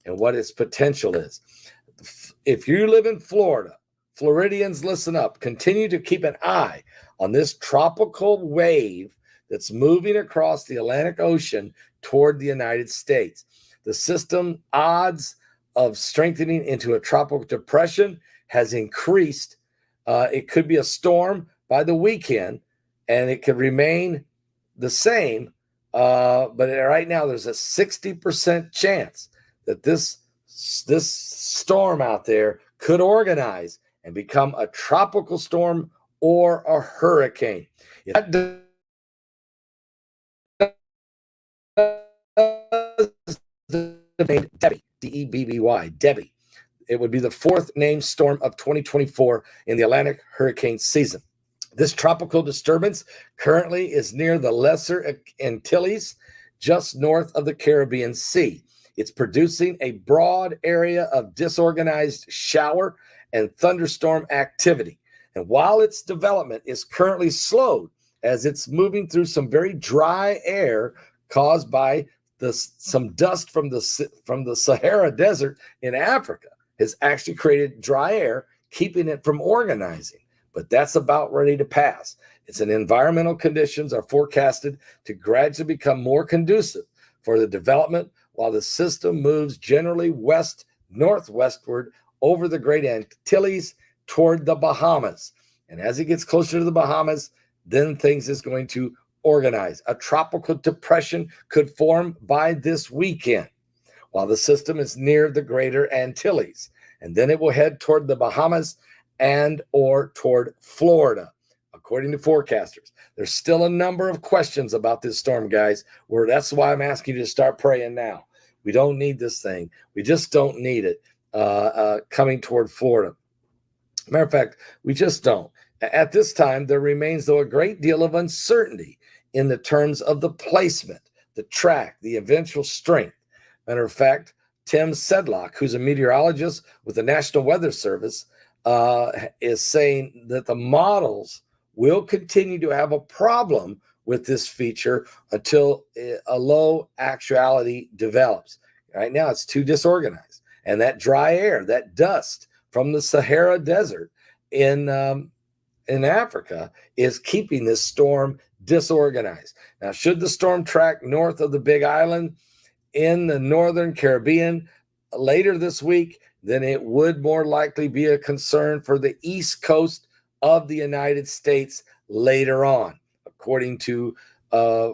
and what its potential is. If you live in Florida, Floridians, listen up. Continue to keep an eye on this tropical wave that's moving across the Atlantic Ocean toward the United States. The system odds of strengthening into a tropical depression has increased. It could be a storm by the weekend, and it could remain the same. But right now, there's a 60% chance that this storm out there could organize and become a tropical storm or a hurricane. If that Debbie, D-E-B-B-Y, Debbie. It would be the fourth named storm of 2024 in the Atlantic hurricane season. This tropical disturbance currently is near the Lesser Antilles, just north of the Caribbean Sea. It's producing a broad area of disorganized shower and thunderstorm activity. And while its development is currently slowed as it's moving through some very dry air caused by some dust from the Sahara Desert in Africa, has actually created dry air, keeping it from organizing. But that's about ready to pass. Its environmental conditions are forecasted to gradually become more conducive for the development while the system moves generally west-northwestward over the Great Antilles toward the Bahamas. And as it gets closer to the Bahamas, then things is going to organize. A tropical depression could form by this weekend while the system is near the Greater Antilles. And then it will head toward the Bahamas and or toward Florida, according to forecasters. There's still a number of questions about this storm, guys. That's why I'm asking you to start praying now. We don't need this thing. We just don't need it coming toward Florida. Matter of fact, we just don't. At this time, there remains, though, a great deal of uncertainty in the terms of the placement, the track, the eventual strength. Matter of fact, Tim Sedlock, who's a meteorologist with the National Weather Service, is saying that the models will continue to have a problem with this feature until a low actuality develops. Right now, it's too disorganized. And that dry air, that dust from the Sahara Desert in Africa is keeping this storm disorganized. Now, should the storm track north of the Big Island in the northern Caribbean later this week, then it would more likely be a concern for the east coast of the United States later on, according to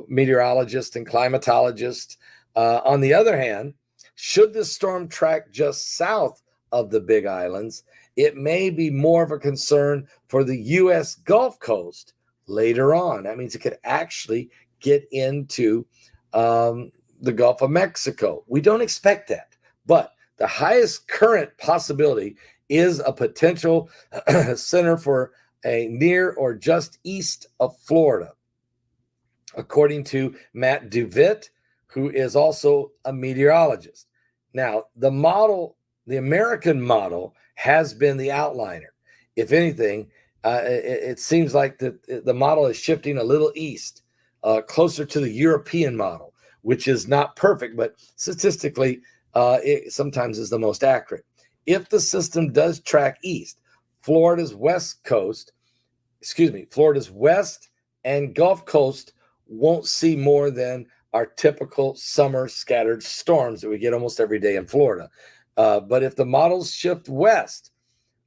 meteorologists and climatologists. On the other hand, should the storm track just south of the Big Islands, it may be more of a concern for the U.S. Gulf Coast later on. That means it could actually get into the Gulf of Mexico. We don't expect that, but the highest current possibility is a potential center for a near or just east of Florida, according to Matt DeWitt, who is also a meteorologist. Now, the American model has been the outliner. If anything, it seems like the model is shifting a little east, closer to the European model, which is not perfect, but statistically, it sometimes is the most accurate. If the system does track east, Florida's west and Gulf Coast won't see more than our typical summer scattered storms that we get almost every day in Florida. But if the models shift west,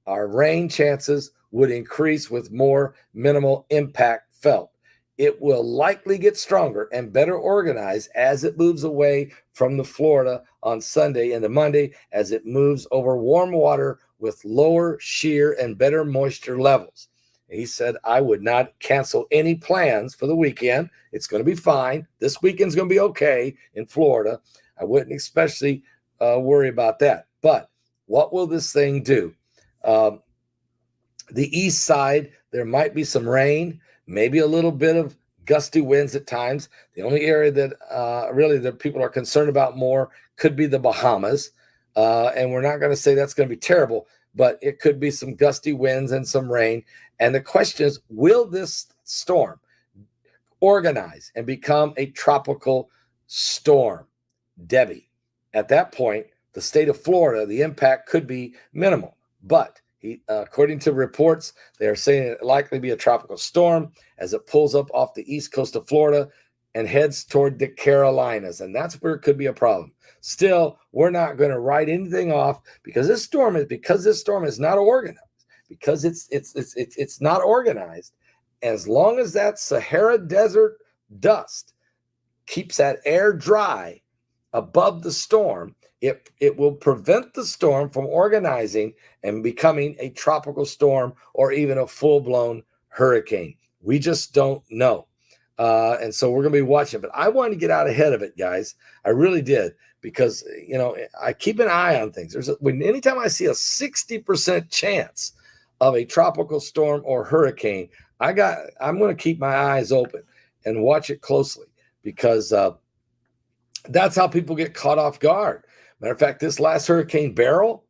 our rain chances would increase with more minimal impact felt. It will likely get stronger and better organized as it moves away from the Florida on Sunday into Monday as it moves over warm water with lower shear and better moisture levels. He said, I would not cancel any plans for the weekend. It's going to be fine. This weekend's going to be okay in Florida. I wouldn't especially worry about that. But what will this thing do? The east side, there might be some rain, maybe a little bit of gusty winds at times. The only area that really that people are concerned about more could be the Bahamas. And we're not going to say that's going to be terrible, but it could be some gusty winds and some rain. And the question is, will this storm organize and become a tropical storm? Debbie. At that point, the state of Florida, the impact could be minimal. But according to reports, they are saying it likely be a tropical storm as it pulls up off the east coast of Florida and heads toward the Carolinas. And that's where it could be a problem. Still, we're not going to write anything off because this storm is not organized. Because it's not organized. As long as that Sahara Desert dust keeps that air dry above the storm, it will prevent the storm from organizing and becoming a tropical storm or even a full-blown hurricane. We just don't know. And so we're going to be watching. But I wanted to get out ahead of it, guys. I really did, because, you know, I keep an eye on things. Anytime I see a 60% chance of a tropical storm or hurricane, I'm going to keep my eyes open and watch it closely, because that's how people get caught off guard. Matter of fact, this last Hurricane Beryl,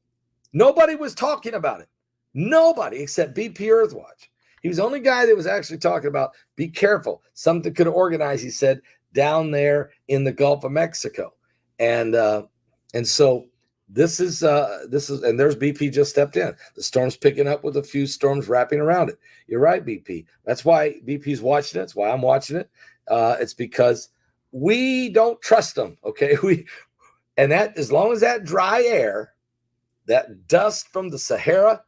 nobody was talking about it. Nobody except BP Earthwatch. He was the only guy that was actually talking about, be careful, something could organize, he said, down there in the Gulf of Mexico. And so this is, and there's BP just stepped in. The storm's picking up with a few storms wrapping around it. You're right, BP. That's why BP's watching it. That's why I'm watching it. It's because we don't trust them. Okay. And that, as long as that dry air, that dust from the Sahara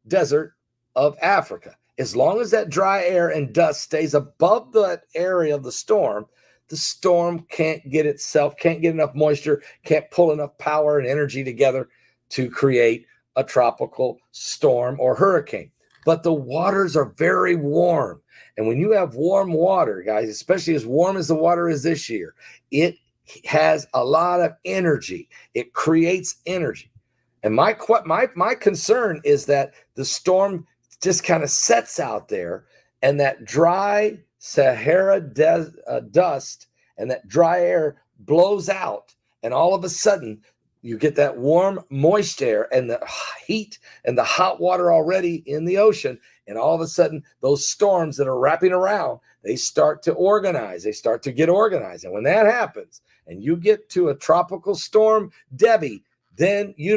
Desert of Africa, as long as that dry air and dust stays above that area of the storm can't get enough moisture, can't pull enough power and energy together to create a tropical storm or hurricane. But the waters are very warm. And when you have warm water, guys, especially as warm as the water is this year, it has a lot of energy. It creates energy. And my concern is that the storm just kind of sets out there, and that dry Sahara dust and that dry air blows out, and all of a sudden you get that warm, moist air and the heat and the hot water already in the ocean, and all of a sudden those storms that are wrapping around, they start to organize. They start to get organized. And when that happens and you get to a tropical storm, Debbie, then you